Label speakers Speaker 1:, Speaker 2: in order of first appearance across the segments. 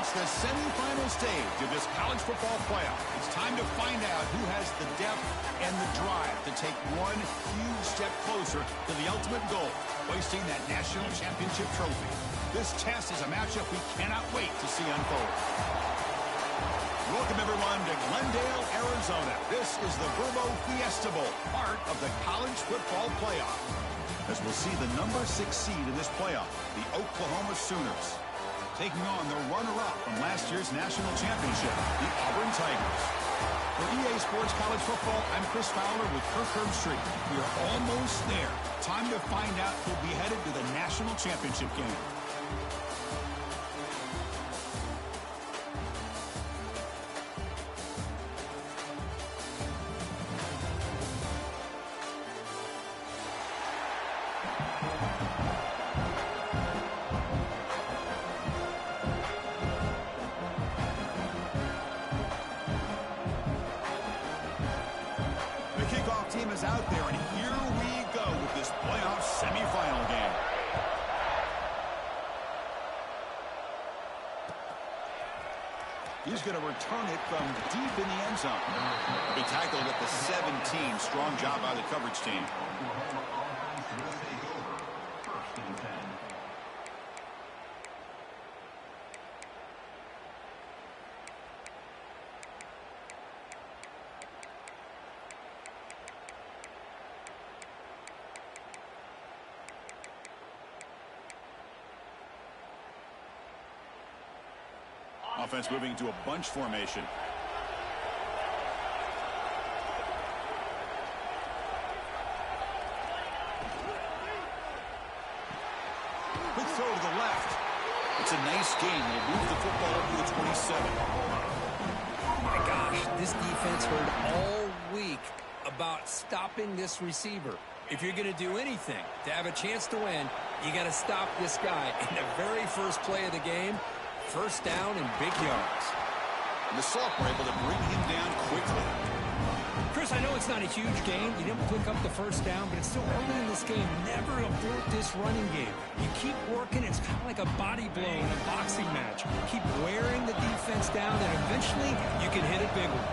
Speaker 1: It's the semifinal stage of this college football playoff. It's time to find out who has the depth and the drive to take one huge step closer to the ultimate goal, hoisting that national championship trophy. This test is a matchup we cannot wait to see unfold. Welcome, everyone, to Glendale, Arizona. This is the Verbo Fiesta Bowl, part of the college football playoff. As we'll see the number 6 seed in this playoff, the Oklahoma Sooners, taking on the runner-up from last year's national championship, the Auburn Tigers. For EA Sports College Football, I'm Chris Fowler with Kirk Herbstreit. We are almost there. Time to find out who'll be headed to the national championship game. Team is out there, and here we go with this playoff semifinal game. He's going to return it from deep in the end zone. He tackled at the 17. Strong job by the coverage team. Offense moving to a bunch formation. Quick throw to the left. It's a nice gain. They'll move the football over to the 27.
Speaker 2: Oh my gosh, this defense heard all week about stopping this receiver. If you're going to do anything to have a chance to win, you got to stop this guy. In the very first play of the game, first down and big yards.
Speaker 1: And the Salk were able to bring him down quickly.
Speaker 2: Chris, I know it's not a huge game. You didn't pick up the first down, but it's still early in this game. Never abort this running game. You keep working. It's kind of like a body blow in a boxing match. Keep wearing the defense down, and eventually you can hit a big one.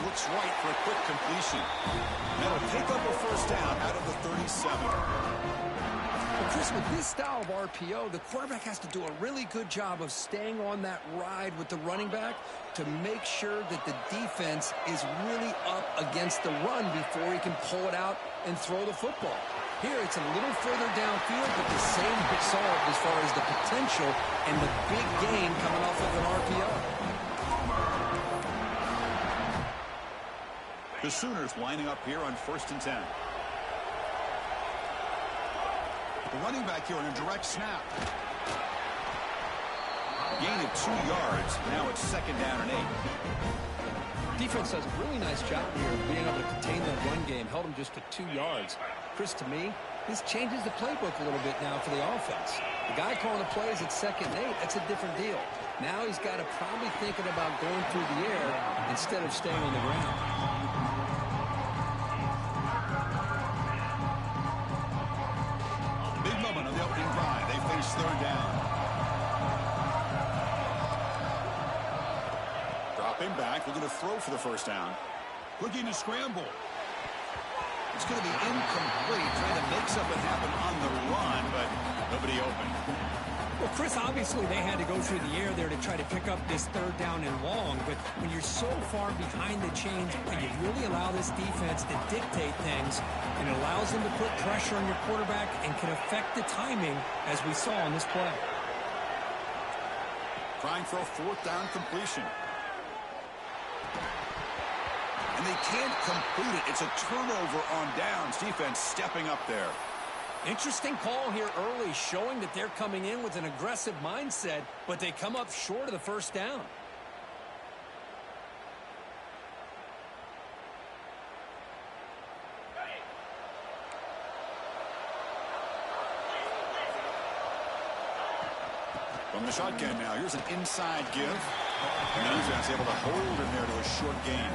Speaker 1: Looks right for a quick completion. That'll pick up a first down out of the 37.
Speaker 2: Well, Chris, with this style of RPO, the quarterback has to do a really good job of staying on that ride with the running back to make sure that the defense is really up against the run before he can pull it out and throw the football. Here, it's a little further downfield, but the same result as far as the potential and the big gain coming off of an RPO.
Speaker 1: The Sooners lining up here on 1st and 10. The running back here on a direct snap. Gain of 2 yards. Now it's 2nd down and 8.
Speaker 2: Defense does a really nice job here of being able to contain that run game. Held them just to 2 yards. Chris, to me, this changes the playbook a little bit now for the offense. The guy calling the plays at 2nd and 8, that's a different deal. Now he's got to probably thinking about going through the air instead of staying on the ground.
Speaker 1: Big moment on the opening drive. They face 3rd down. Dropping back, looking to throw for the first down. Looking to scramble. It's going to be incomplete, trying to make something happen on the run, but nobody open.
Speaker 2: Well, Chris, obviously they had to go through the air there to try to pick up this 3rd down and long, but when you're so far behind the chains, you really allow this defense to dictate things, and it allows them to put pressure on your quarterback and can affect the timing, as we saw on this play.
Speaker 1: Trying for a 4th down completion. And they can't complete it. It's a turnover on downs. Defense stepping up there.
Speaker 2: Interesting call here early, showing that they're coming in with an aggressive mindset, but they come up short of the first down.
Speaker 1: From the shotgun now, here's an inside give. And the defense able to hold him there to a short gain.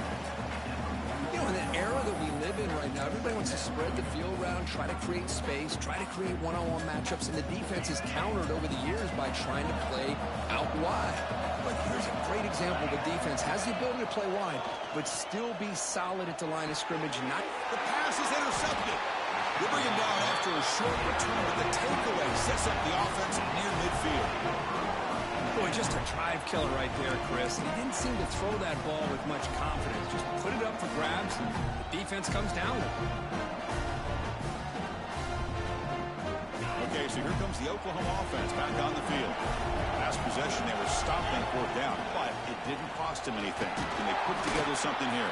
Speaker 2: You know, era that we live in right now, everybody wants to spread the field around, try to create space, try to create one-on-one matchups, and the defense is countered over the years by trying to play out wide. But here's a great example. The defense has the ability to play wide, but still be solid at the line of scrimmage. Not
Speaker 1: the pass is intercepted. They bring him down after a short return, but the takeaway sets up the offense near midfield.
Speaker 2: Boy, just a drive killer right there, Chris. He didn't seem to throw that ball with much confidence. Just put it up for grabs, and the defense comes down with it.
Speaker 1: Okay, so here comes the Oklahoma offense back on the field. Last possession, they were stopping fourth down, but it didn't cost them anything. Can they put together something here?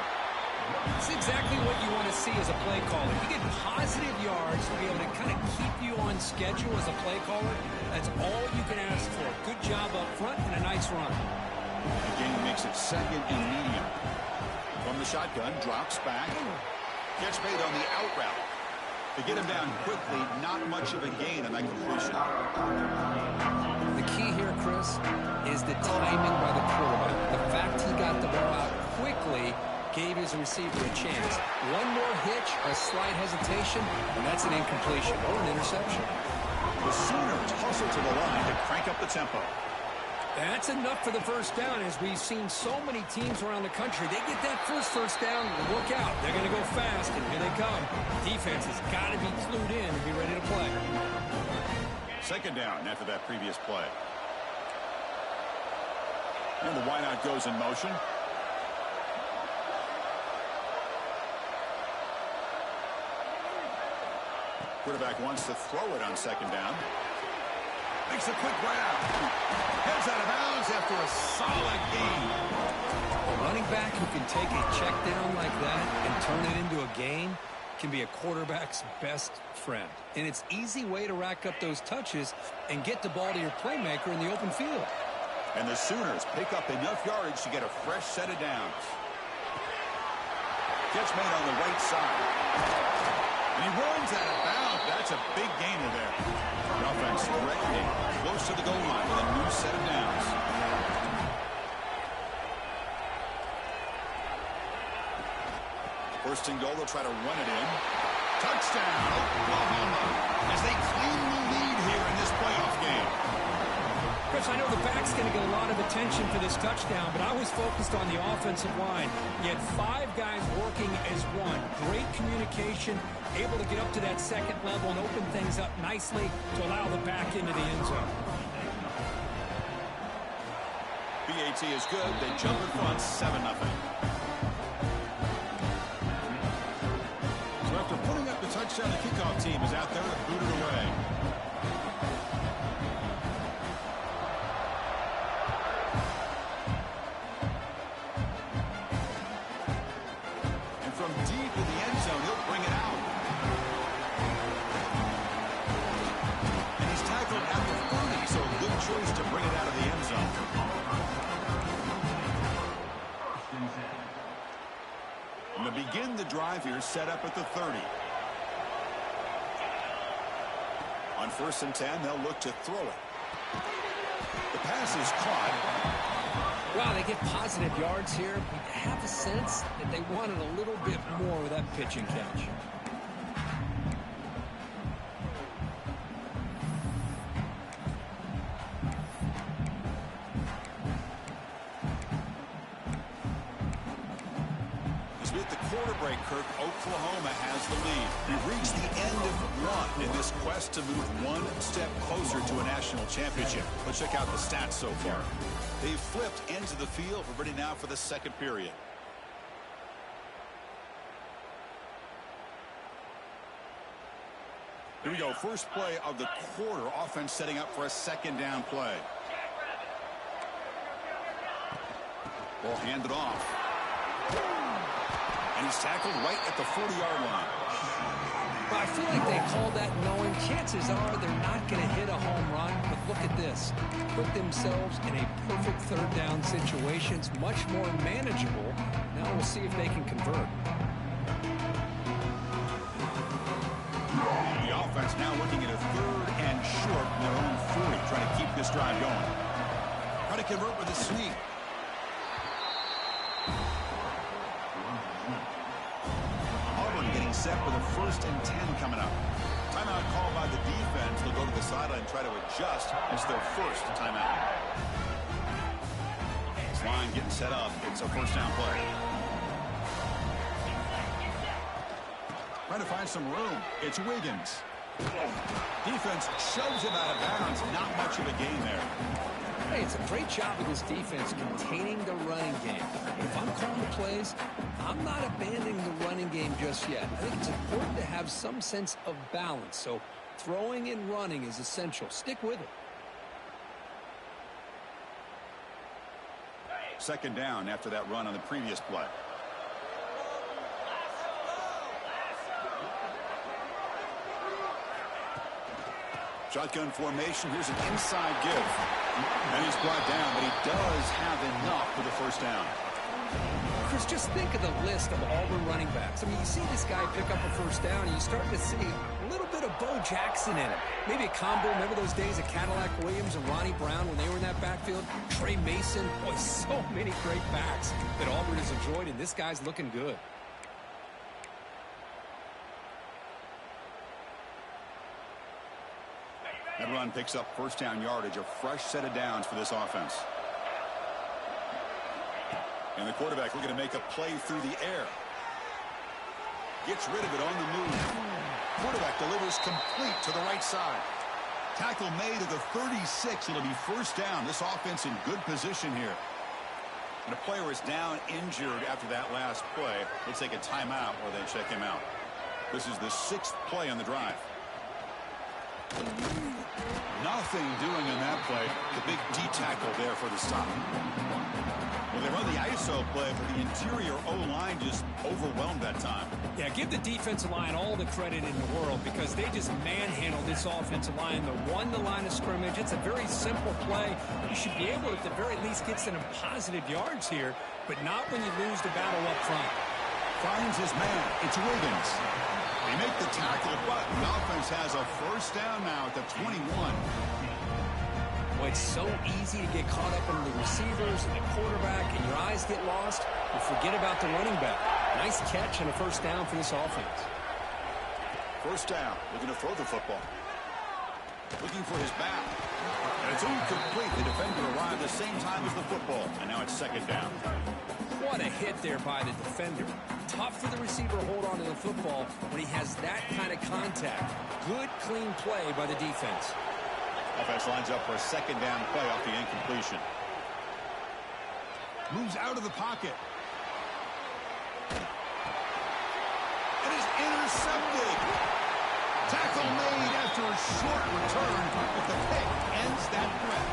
Speaker 2: It's exactly what you want to see as a play caller. You get positive yards to be able to kind of keep you on schedule as a play caller. That's all you can ask for. Good job up front and a nice run.
Speaker 1: The game makes it second and medium. From the shotgun, drops back. Catch made on the out route. To get him down quickly, not much of a gain on that completion.
Speaker 2: The key here, Chris, is the timing by the quarterback. The fact he got the ball out quickly gave his receiver a chance. One more hitch, a slight hesitation, and that's an incompletion or an interception.
Speaker 1: The Sooners hustle to the line to crank up the tempo.
Speaker 2: That's enough for the first down. As we've seen so many teams around the country, they get that first down, look out. They're going to go fast, and here they come. Defense has got to be clued in and be ready to play.
Speaker 1: Second down after that previous play. And the wideout goes in motion. Quarterback wants to throw it on second down. Makes a quick grab. Heads out of bounds after a solid gain.
Speaker 2: A running back who can take a check down like that and turn it into a gain can be a quarterback's best friend. And it's an easy way to rack up those touches and get the ball to your playmaker in the open field.
Speaker 1: And the Sooners pick up enough yardage to get a fresh set of downs. Catch made on the right side. And he runs out of bounds. That's a big gainer there. The offense threatening close to the goal line with a new set of downs. First and goal, they'll try to run it in. Touchdown, Oklahoma, as they claim the lead here in this playoff game.
Speaker 2: Chris, I know the back's going to get a lot of attention for this touchdown, but I was focused on the offensive line. You had 5 guys working as one. Great communication, able to get up to that second level and open things up nicely to allow the back into the end zone.
Speaker 1: BAT is good. They jump in front, 7-0. So after putting up the touchdown, the kickoff team is out there to boot it away. To bring it out of the end zone. And to begin the drive here, set up at the 30. On 1st and 10, they'll look to throw it. The pass is caught.
Speaker 2: Wow, they get positive yards here. You have a sense that they wanted a little bit more with that pitch and catch.
Speaker 1: Oklahoma has the lead. We've reached the end of one in this quest to move one step closer to a national championship. Let's check out the stats so far. They've flipped ends of the field. We're ready now for the second period. Here we go. First play of the quarter. Offense setting up for a second down play. Ball handed off. And he's tackled right at the 40-yard line.
Speaker 2: Well, I feel like they called that knowing chances are they're not going to hit a home run. But look at this. Put themselves in a perfect third down situation. It's much more manageable. Now we'll see if they can convert.
Speaker 1: The offense now looking at a 3rd and short in their own 40, trying to keep this drive going. Trying to convert with a sweep. set with a 1st and 10 coming up. Timeout called by the defense. They'll go to the sideline and try to adjust. It's their first timeout. This line getting set up. It's a 1st down play. Trying to find some room. It's Wiggins. Defense shoves him out of bounds. Not much of a gain there.
Speaker 2: Hey, it's a great job of this defense containing the running game. If I'm calling the plays, I'm not abandoning the running game just yet. I think it's important to have some sense of balance. So throwing and running is essential. Stick with it.
Speaker 1: 2nd down after that run on the previous play. Shotgun formation. Here's an inside give. And he's brought down, but he does have enough for the 1st down.
Speaker 2: Chris, just think of the list of Auburn running backs. I mean, you see this guy pick up a 1st down, and you start to see a little bit of Bo Jackson in it. Maybe a combo. Remember those days of Cadillac Williams and Ronnie Brown when they were in that backfield? Trey Mason. Boy, so many great backs that Auburn has enjoyed, and this guy's looking good.
Speaker 1: That run picks up 1st down yardage, a fresh set of downs for this offense. And the quarterback looking to make a play through the air. Gets rid of it on the move. Quarterback delivers complete to the right side. Tackle made at the 36. It'll be 1st down. This offense in good position here. And a player is down injured after that last play. They take a timeout or they check him out. This is the 6th play on the drive. Nothing doing in that play. The big D tackle there for the stop. Well, they run the ISO play, but the interior O-line just overwhelmed that time.
Speaker 2: Yeah, give the defensive line all the credit in the world because they just manhandled this offensive line. They won the line of scrimmage. It's a very simple play. You should be able to, at the very least, get some positive yards here, but not when you lose the battle up front.
Speaker 1: Finds his man. It's Wiggins. They make the tackle, but the offense has a 1st down now at the 21.
Speaker 2: Well, it's so easy to get caught up in the receivers and the quarterback, and your eyes get lost. You forget about the running back. Nice catch and a 1st down for this offense.
Speaker 1: 1st down, looking to throw the football. Looking for his back. And it's incomplete. The defender arrived the same time as the football, and now it's 2nd down.
Speaker 2: What a hit there by the defender. Tough for the receiver to hold on to the football when he has that kind of contact. Good, clean play by the defense.
Speaker 1: Offense lines up for a 2nd down play off the incompletion. Moves out of the pocket. It is intercepted. Tackle made after a short return, but the pick ends that threat.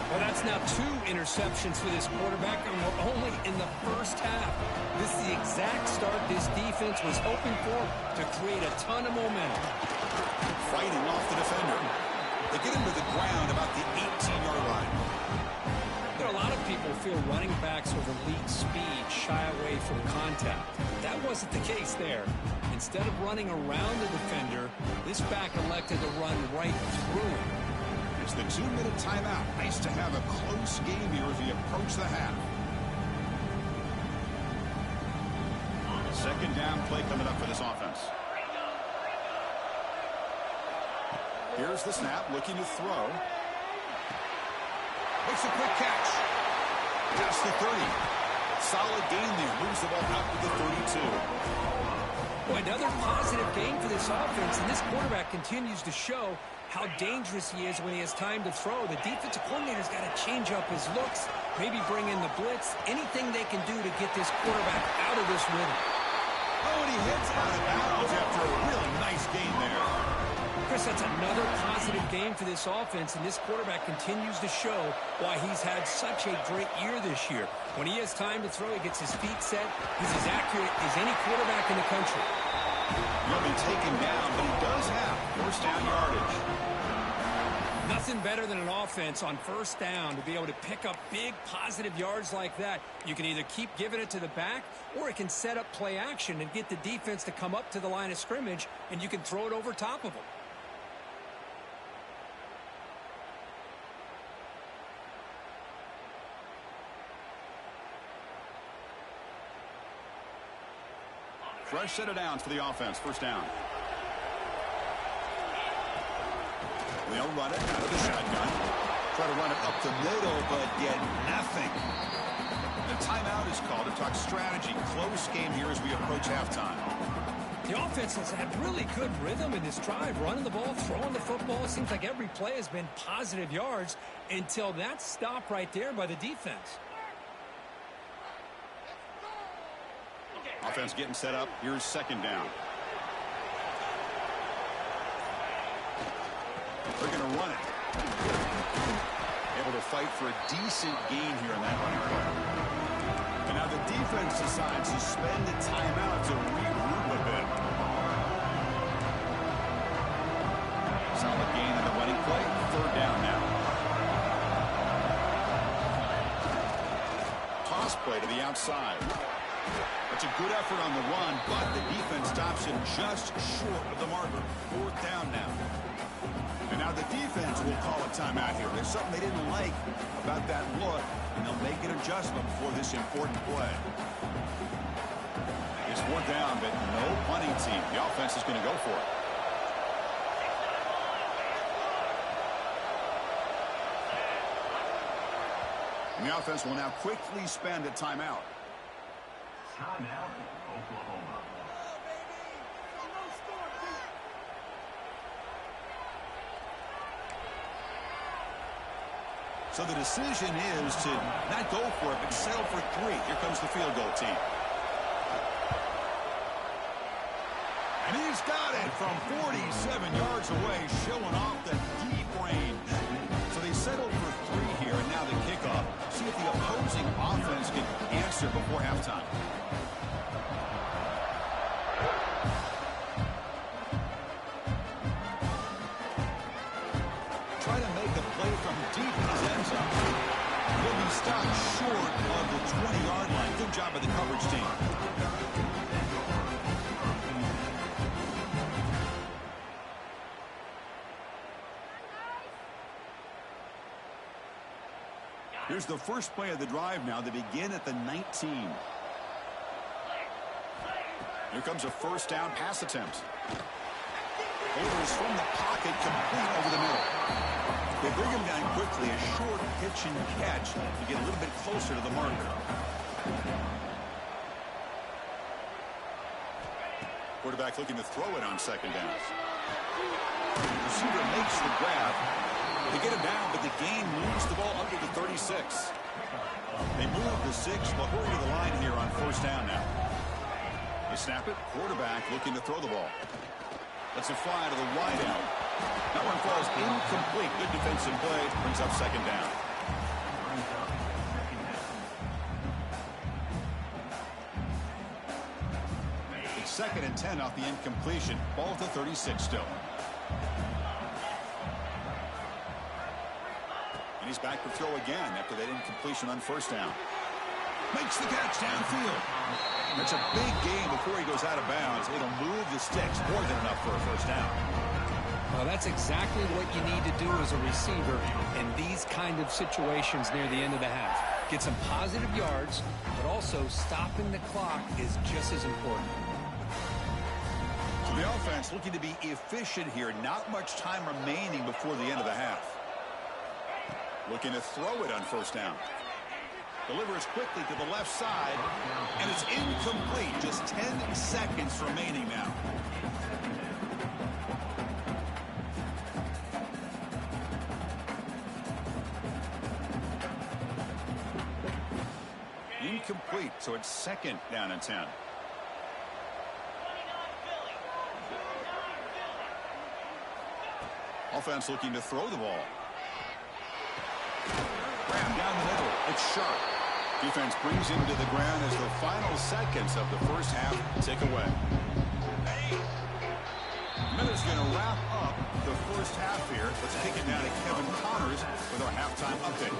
Speaker 2: Well, that's now 2 interceptions for this quarterback, and we're only in the 1st half. This is the exact start this defense was hoping for to create a ton of momentum.
Speaker 1: Fighting off the defender. They get him to the ground about the 18-yard line.
Speaker 2: You know, a lot of people feel running backs with elite speed shy away from contact. That wasn't the case there. Instead of running around the defender, this back elected to run right through him.
Speaker 1: It's the 2-minute timeout. Nice to have a close game here as we approach the half. 2nd down play coming up for this offense. Here's the snap, looking to throw. Makes a quick catch. Past the 30. Solid gain there. Moves the ball out to the 32.
Speaker 2: Boy, another positive gain for this offense, and this quarterback continues to show how dangerous he is when he has time to throw. The defensive coordinator's got to change up his looks, maybe bring in the blitz, anything they can do to get this quarterback out of this rhythm.
Speaker 1: Oh, and he hits out of bounds after a really nice gain there.
Speaker 2: Chris, that's another positive game for this offense, and this quarterback continues to show why he's had such a great year this year. When he has time to throw, he gets his feet set. He's as accurate as any quarterback in the country.
Speaker 1: He'll be taken down, but he does have 1st down yardage.
Speaker 2: Nothing better than an offense on 1st down to be able to pick up big positive yards like that. You can either keep giving it to the back, or it can set up play action and get the defense to come up to the line of scrimmage, and you can throw it over top of them.
Speaker 1: Fresh set of downs for the offense. First down. They'll run it out of the shotgun. Try to run it up the middle, but get nothing. The timeout is called to talk strategy. Close game here as we approach halftime.
Speaker 2: The offense has had really good rhythm in this drive, running the ball, throwing the football. It seems like every play has been positive yards until that stop right there by the defense.
Speaker 1: Offense getting set up. Here's second down. They're going to run it. Able to fight for a decent gain here in that running play. And now the defense decides to spend a timeout to regroup a bit. Solid gain in the running play. Third down now. Toss play to the outside. That's a good effort on the run, but the defense stops him just short of the marker. Fourth down now. And now the defense will call a timeout here. There's something they didn't like about that look, and they'll make an adjustment for this important play. It's fourth down, but no punting team. The offense is going to go for it. And the offense will now quickly spend a timeout.
Speaker 3: Timeout, Oklahoma.
Speaker 1: So the decision is to not go for it, but settle for 3. Here comes the field goal team. And he's got it from 47 yards away, showing off the deep range. So they settled for 3 here, and now the kickoff. See if the opposing offense can answer before halftime. Try to make a play from deep in his end zone. He'll be stopped short of the 20-yard line. Good job by the coverage team. Here's the first play of the drive now. They begin at the 19. Here comes a first down pass attempt. Overs from the pocket, complete over the middle. They bring him down quickly, a short pitch and catch to get a little bit closer to the marker. Quarterback looking to throw it on second down. Receiver makes the grab. They get him down, but the gain moves the ball under the 36. They move the 6, but hurry to the line here on first down now. They snap it. Quarterback looking to throw the ball. That's a fly to the wide out. That one falls incomplete. Good defensive play. Brings up second down. It's 2nd and 10 off the incompletion. Ball at the 36 still. And he's back to throw again after that incompletion on first down. Makes the catch downfield. That's a big gain before he goes out of bounds. It'll move the sticks, more than enough for a first down.
Speaker 2: Well, that's exactly what you need to do as a receiver in these kind of situations near the end of the half. Get some positive yards, but also stopping the clock is just as important.
Speaker 1: So the offense looking to be efficient here. Not much time remaining before the end of the half. Looking to throw it on first down. Delivers quickly to the left side, and it's incomplete. Just 10 seconds remaining now. Incomplete, so it's 2nd down and 10. Offense looking to throw the ball. Ram down the middle. It's sharp. Defense brings him to the ground as the final seconds of the first half tick away. Miller's going to wrap up the first half here. Let's kick it now to Kevin Connors with our halftime update.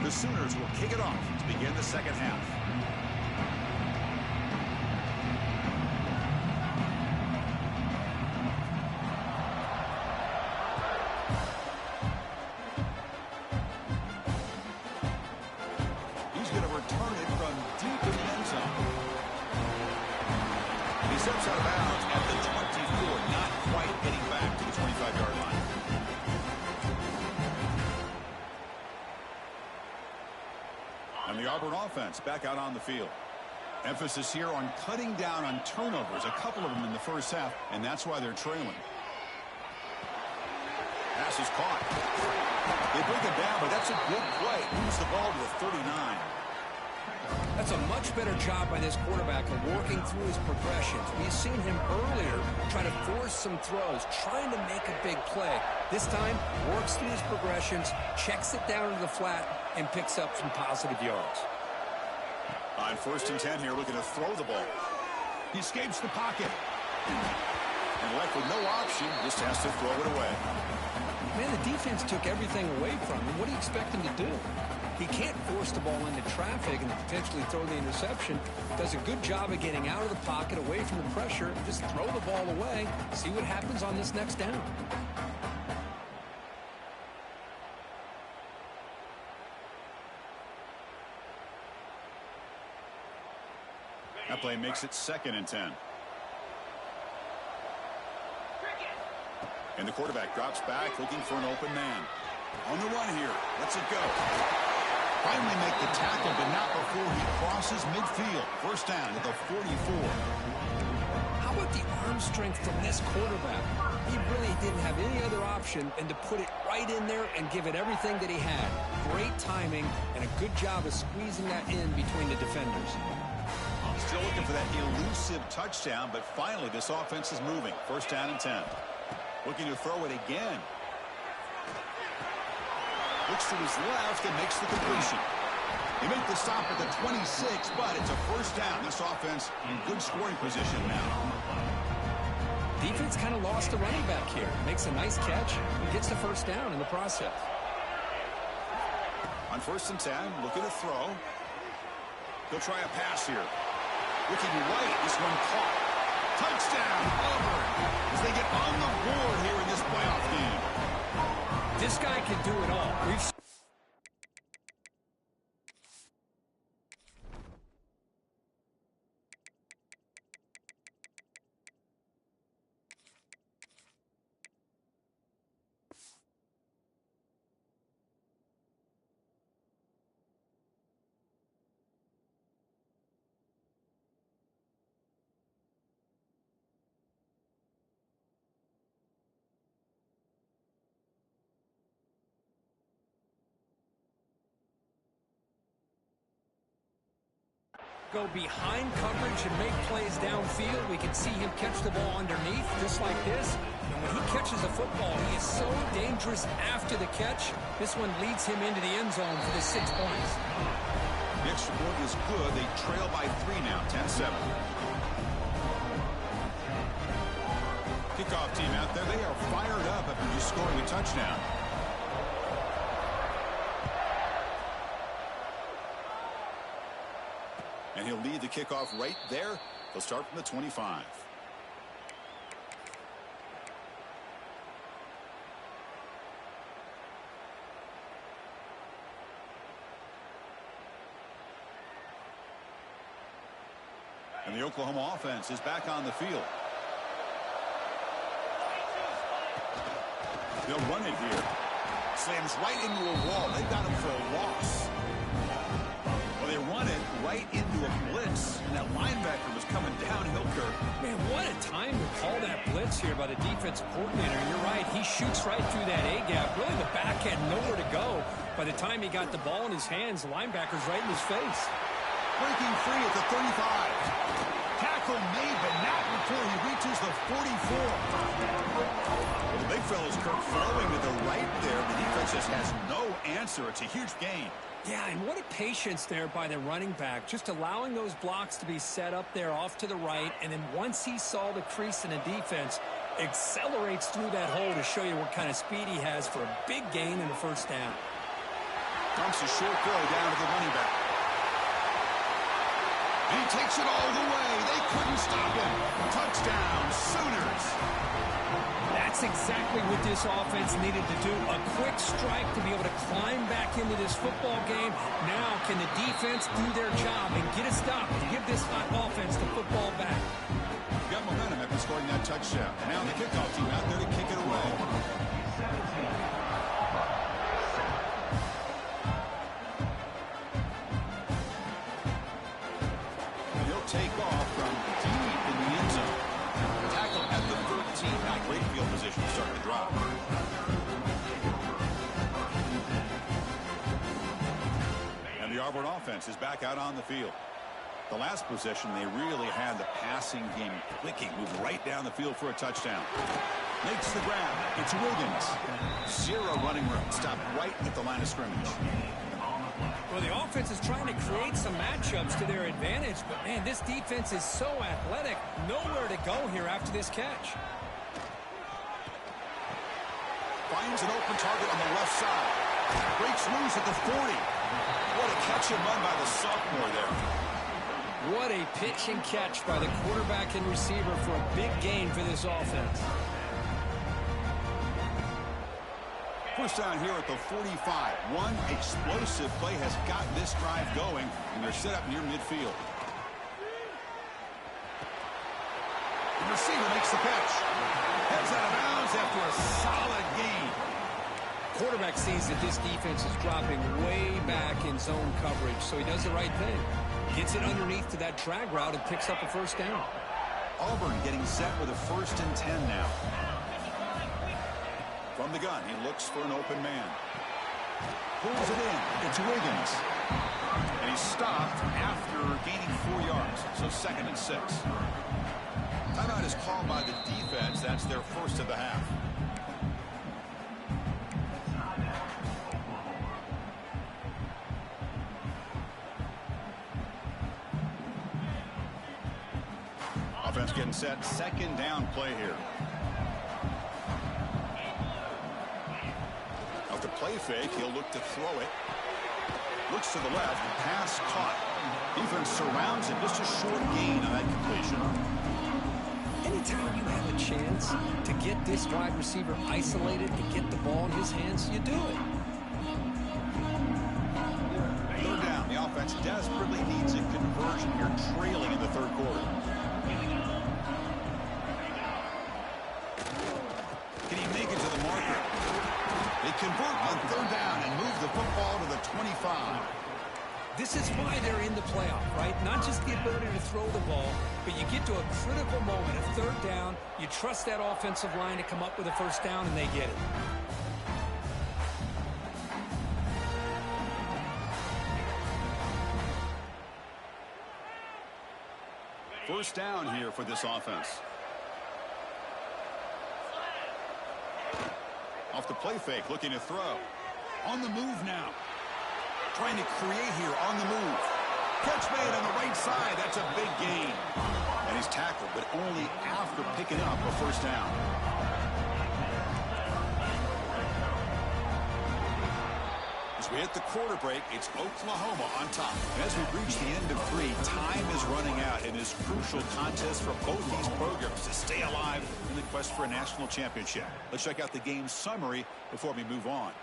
Speaker 1: The Sooners will kick it off to begin the second half. He's going to return it from deep in the end zone. He steps out of bounds at the 24, not quite getting back to the 25-yard line. And the Auburn offense back out on the field. Emphasis here on cutting down on turnovers, a couple of them in the first half, and that's why they're trailing. Pass is caught. They break it down, but that's a good play. Moves the ball to the 39.
Speaker 2: That's a much better job by this quarterback of working through his progressions. We've seen him earlier try to force some throws, trying to make a big play. This time, works through his progressions, checks it down to the flat, and picks up some positive yards.
Speaker 1: On 1st and 10 here, looking to throw the ball. He escapes the pocket. And left with no option, just has to throw it away.
Speaker 2: Man, the defense took everything away from him. What do you expect him to do? He can't force the ball into traffic and potentially throw the interception. Does a good job of getting out of the pocket, away from the pressure. Just throw the ball away. See what happens on this next down.
Speaker 1: That play makes it 2nd and 10. And the quarterback drops back, looking for an open man. On the run here. Lets it go. Finally make the tackle, but not before he crosses midfield. 1st down at the 44.
Speaker 2: How about the arm strength from this quarterback? He really didn't have any other option than to put it right in there and give it everything that he had. Great timing and a good job of squeezing that in between the defenders.
Speaker 1: Still looking for that elusive touchdown, but finally this offense is moving. 1st down and 10. Looking to throw it again. Looks to his left and makes the completion. They make the stop at the 26, but it's a 1st down. This offense in good scoring position now.
Speaker 2: Defense kind of lost the running back here. Makes a nice catch and gets the 1st down in the process.
Speaker 1: On 1st and 10, looking to throw. He'll try a pass here. Looking right, this one caught. Touchdown, Auburn, as they get on the board here in this playoff game.
Speaker 2: This guy can do it all. Go behind coverage and make plays downfield. We can see him catch the ball underneath, just like this. And when he catches the football, he is so dangerous after the catch. This one leads him into the end zone for the 6 points.
Speaker 1: The extra point is good. They trail by 3 now, 10-7. Kickoff team out there. They are fired up after just scoring a touchdown. And he'll lead the kickoff right there. They'll start from the 25. And the Oklahoma offense is back on the field. They'll run it here. Slams right into a wall. They got him for a loss. Well, they run it right into a blitz. And that linebacker was coming downhill, Kirk.
Speaker 2: Man, what a time to call that blitz here by the defense coordinator. You're right. He shoots right through that A-gap. Really, the back had nowhere to go. By the time he got the ball in his hands, the linebacker's right in his face.
Speaker 1: Breaking free at the 35. Tackle made, but not before he reaches the 44. Well, the big fella's Kirk following to the right there. The defense just has no answer. It's a huge gain.
Speaker 2: Yeah, and what a patience there by the running back. Just allowing those blocks to be set up there off to the right. And then once he saw the crease in the defense, accelerates through that hole to show you what kind of speed he has for a big gain in the first down.
Speaker 1: Dumps a short throw down to the running back. And he takes it all the way. They couldn't stop him. Touchdown, Sooners.
Speaker 2: That's exactly what this offense needed to do. A quick strike to be able to climb back into this football game. Now can the defense do their job and get a stop and give this hot offense the football back?
Speaker 1: Got momentum after scoring that touchdown. Now the kickoff team out there to kick it away. And he'll take off from deep in the end zone. Tackle at the 13. Now great field position to start the drop. And the Auburn offense is back out on the field. The last possession, they really had the passing game clicking. Moved right down the field for a touchdown. Makes the grab. It's Wiggins. Zero running room. Stopped right at the line of scrimmage.
Speaker 2: Well, the offense is trying to create some matchups to their advantage, but, man, this defense is so athletic. Nowhere to go here after this catch.
Speaker 1: Finds an open target on the left side. Breaks loose at the 40. What a catch and run by the sophomore there.
Speaker 2: What a pitch and catch by the quarterback and receiver for a big gain for this offense.
Speaker 1: First down here at the 45. One explosive play has got this drive going, and they're set up near midfield. The receiver makes the catch. Heads out of bounds after a solid gain.
Speaker 2: Quarterback sees that this defense is dropping way back in zone coverage, so he does the right thing. Gets it underneath to that drag route and picks up a first down.
Speaker 1: Auburn getting set with a 1st and 10 now. From the gun, he looks for an open man. Pulls it in. It's Wiggins. And he's stopped after gaining 4 yards. So 2nd and 6. Timeout is called by the defense. That's their first of the half. Offense getting set. 2nd down play here. Off the play fake, he'll look to throw it. Looks to the left. Pass caught. Defense surrounds him. Just a short gain on that completion.
Speaker 2: Anytime you have a chance to get this wide receiver isolated and get the ball in his hands, you do it.
Speaker 1: 3rd down. The offense desperately needs a conversion here, trailing in the 3rd quarter. Can he make it to the marker? They convert on 3rd down and move the football to the 25.
Speaker 2: This is why they're in the playoff, right? Not just the ability to throw the ball, but you get to a critical moment, a 3rd down, you trust that offensive line to come up with a first down, and they get it.
Speaker 1: First down here for this offense. Off the play fake, looking to throw. On the move now. Trying to create here on the move. Catch made on the right side. That's a big gain. And he's tackled, but only after picking up a first down. As we hit the quarter break, it's Oklahoma on top. And as we reach the end of 3, time is running out in this crucial contest for both these programs to stay alive in the quest for a national championship. Let's check out the game summary before we move on.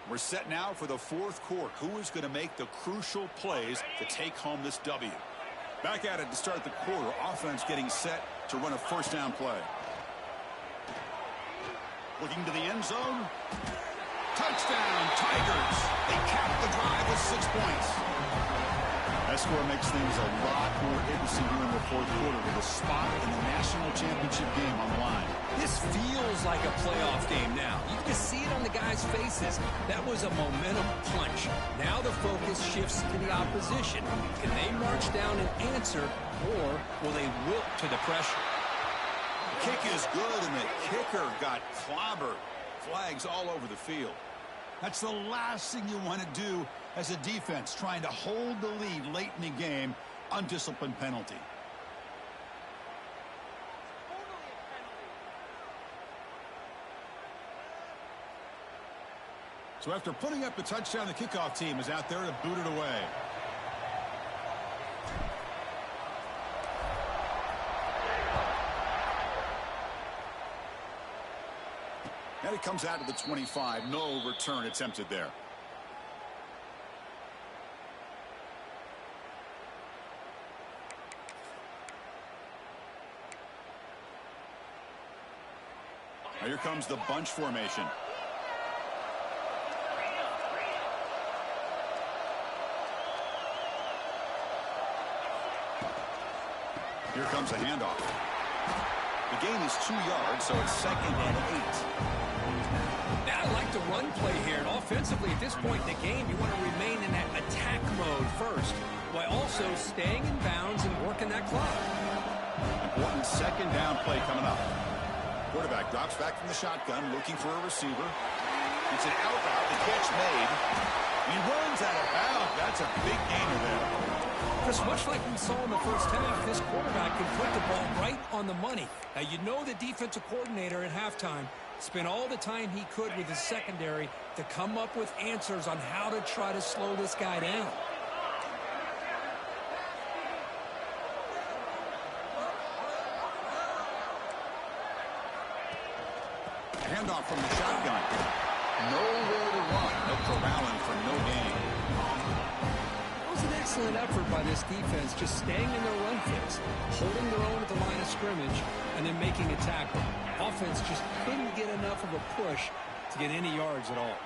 Speaker 1: We're set now for the 4th quarter. Who is going to make the crucial plays to take home this W? Back at it to start the quarter. Offense getting set to run a first down play. Looking to the end zone. Touchdown, Tigers. They cap the drive with 6 points. That score makes things a lot more interesting here in the 4th quarter with a spot in the national championship game on the line.
Speaker 2: This feels like a playoff game now. You can see it on the guys' faces. That was a momentum punch. Now the focus shifts to the opposition. Can they march down and answer, or will they wilt to the pressure?
Speaker 1: The kick is good, and the kicker got clobbered. Flags all over the field. That's the last thing you want to do as a defense, trying to hold the lead late in the game. Undisciplined penalty. So after putting up the touchdown, the kickoff team is out there to boot it away. And it comes out to the 25. No return attempted there. Now here comes the bunch formation. Here comes a handoff. The gain is 2 yards, so it's 2nd and 8.
Speaker 2: Now, I like the run play here. And offensively, at this point in the game, you want to remain in that attack mode first, while also staying in bounds and working that clock.
Speaker 1: Important 2nd down play coming up. Quarterback drops back from the shotgun, looking for a receiver. It's an out route. The catch made. He runs out of bounds. That's a big gainer there.
Speaker 2: Just much like we saw in the first half, this quarterback can put the ball right on the money. Now, you know the defensive coordinator at halftime spent all the time he could with his secondary to come up with answers on how to try to slow this guy down.
Speaker 1: Handoff from the shotgun. Nowhere to run. No corralling for no gain.
Speaker 2: It was an excellent effort by this defense, just staying in their run fits, holding their own at the line of scrimmage, and then making a tackle. Offense just couldn't get enough of a push to get any yards at all.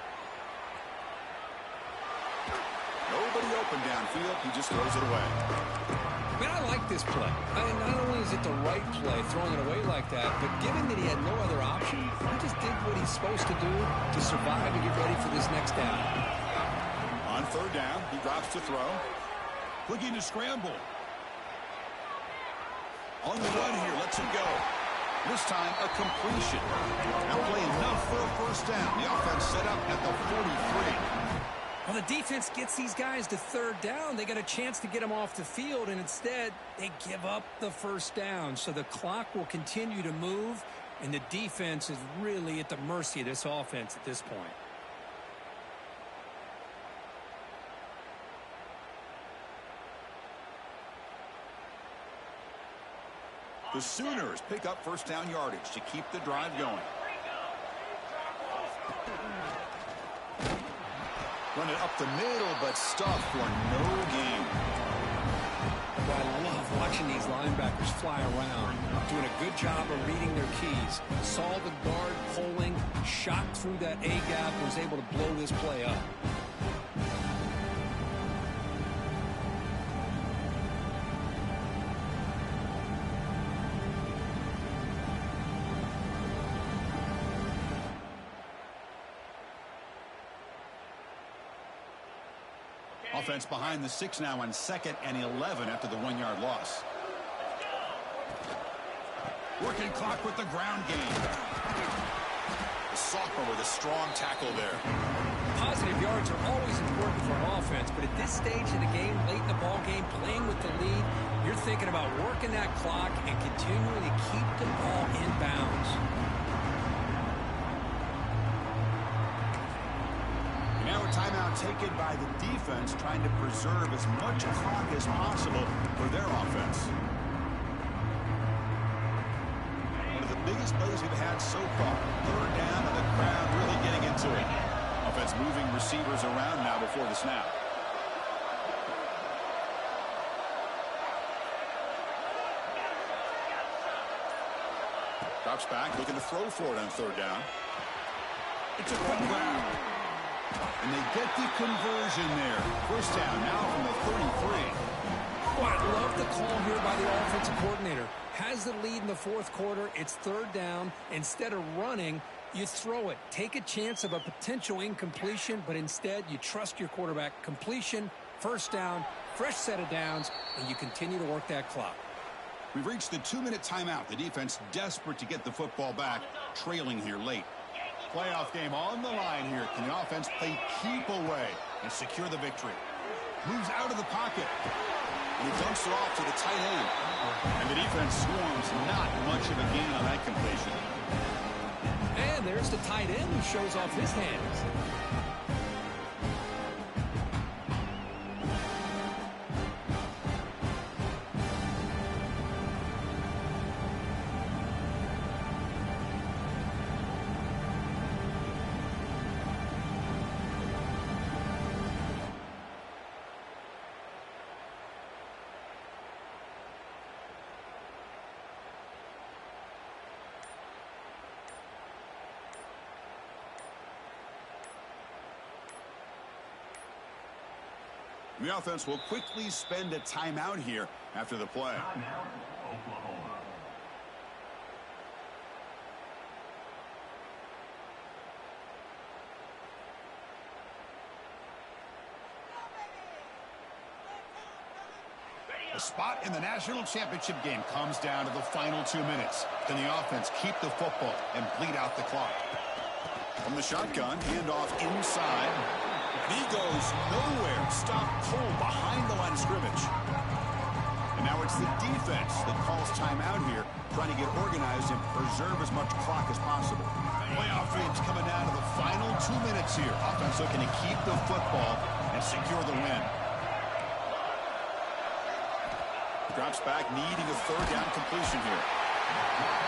Speaker 1: Nobody open downfield. He just throws it away.
Speaker 2: Man, I like this play. Not only is it the right play, throwing it away like that, but given that he had no other option, he just did what he's supposed to do to survive and get ready for this next down.
Speaker 1: On 3rd down, he drops to throw. Looking to scramble. On the run here, lets it go. This time, a completion. Now play enough for a 1st down. The offense set up at the 43.
Speaker 2: Well, the defense gets these guys to 3rd down. They got a chance to get them off the field, and instead, they give up the 1st down. So the clock will continue to move, and the defense is really at the mercy of this offense at this point.
Speaker 1: The Sooners pick up 1st down yardage to keep the drive going. Run it up the middle, but stuffed for no gain.
Speaker 2: Well, I love watching these linebackers fly around, doing a good job of reading their keys. Saw the guard pulling, shot through that A-gap, was able to blow this play up.
Speaker 1: Offense behind the 6 now on 2nd and 11 after the 1-yard loss. Working clock with the ground game. The sophomore with a strong tackle there.
Speaker 2: Positive yards are always important for an offense, but at this stage of the game, late in the ball game, playing with the lead, you're thinking about working that clock and continuing to keep the ball in bounds.
Speaker 1: Now a timeout taken by the defense, trying to preserve as much clock as possible for their offense. One of the biggest plays we've had so far. 3rd down and the crowd really getting into it. Offense moving receivers around now before the snap. Drops back, looking to throw for it on 3rd down. It's a quick grab. And they get the conversion there. 1st down now from the 33.
Speaker 2: Well, I love the call here by the offensive coordinator. Has the lead in the 4th quarter. It's 3rd down. Instead of running, you throw it. Take a chance of a potential incompletion, but instead you trust your quarterback. Completion, 1st down, fresh set of downs, and you continue to work that clock.
Speaker 1: We've reached the 2-minute timeout. The defense desperate to get the football back, trailing here late. Playoff game on the line here. Can the offense play keep away and secure the victory? Moves out of the pocket. And he dumps it off to the tight end. And the defense swarms. Not much of a gain on that completion.
Speaker 2: And there's the tight end who shows off his hands.
Speaker 1: The offense will quickly spend a timeout here after the play.
Speaker 3: Timeout, Oklahoma.
Speaker 1: The spot in the national championship game comes down to the final 2 minutes. Can the offense keep the football and bleed out the clock? From the shotgun, handoff inside. He goes nowhere. Stop cold behind the line of scrimmage. And now it's the defense that calls timeout here, trying to get organized and preserve as much clock as possible. Playoff games coming down to the final 2 minutes here. Offense looking to keep the football and secure the win. Drops back, needing a third down completion here.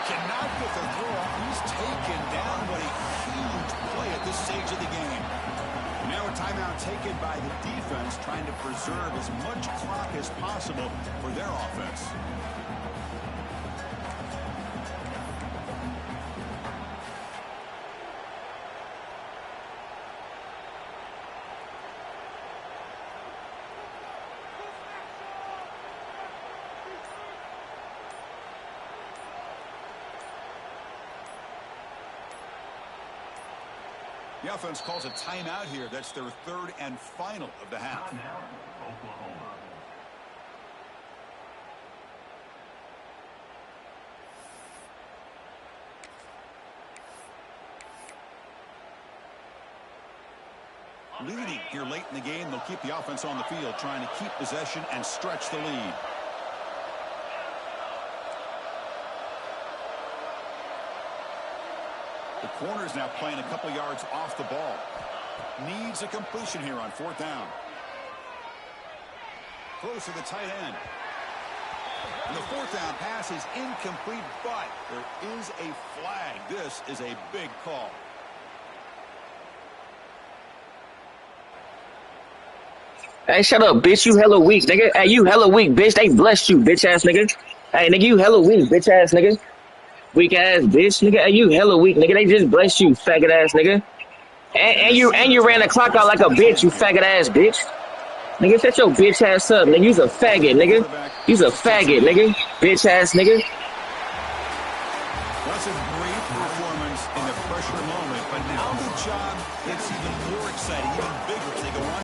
Speaker 1: Cannot get the throw off. He's taken down. What a huge play at this stage of the game. Now a timeout taken by the defense, trying to preserve as much clock as possible for their offense. The offense calls a timeout here. That's their third and final of the half.
Speaker 3: Timeout, Oklahoma.
Speaker 1: Leading here late in the game, they'll keep the offense on the field, trying to keep possession and stretch the lead. The corner's now playing a couple yards off the ball. Needs a completion here on fourth down. Close to the tight end. And the fourth down pass is incomplete, but there is a flag. This is a big call.
Speaker 4: Hey, shut up, bitch. You hella weak, nigga. Hey, you hella weak, bitch. They blessed you, bitch ass nigga. Hey, nigga, you hella weak, bitch ass nigga. Weak ass bitch, nigga. Hey, you hella weak, nigga. They just blessed you, faggot ass nigga. And you ran the clock out like a bitch, you faggot ass bitch. Nigga, shut your bitch ass up, nigga. You's a faggot, nigga. You's a faggot, nigga. Bitch ass nigga.
Speaker 1: Russell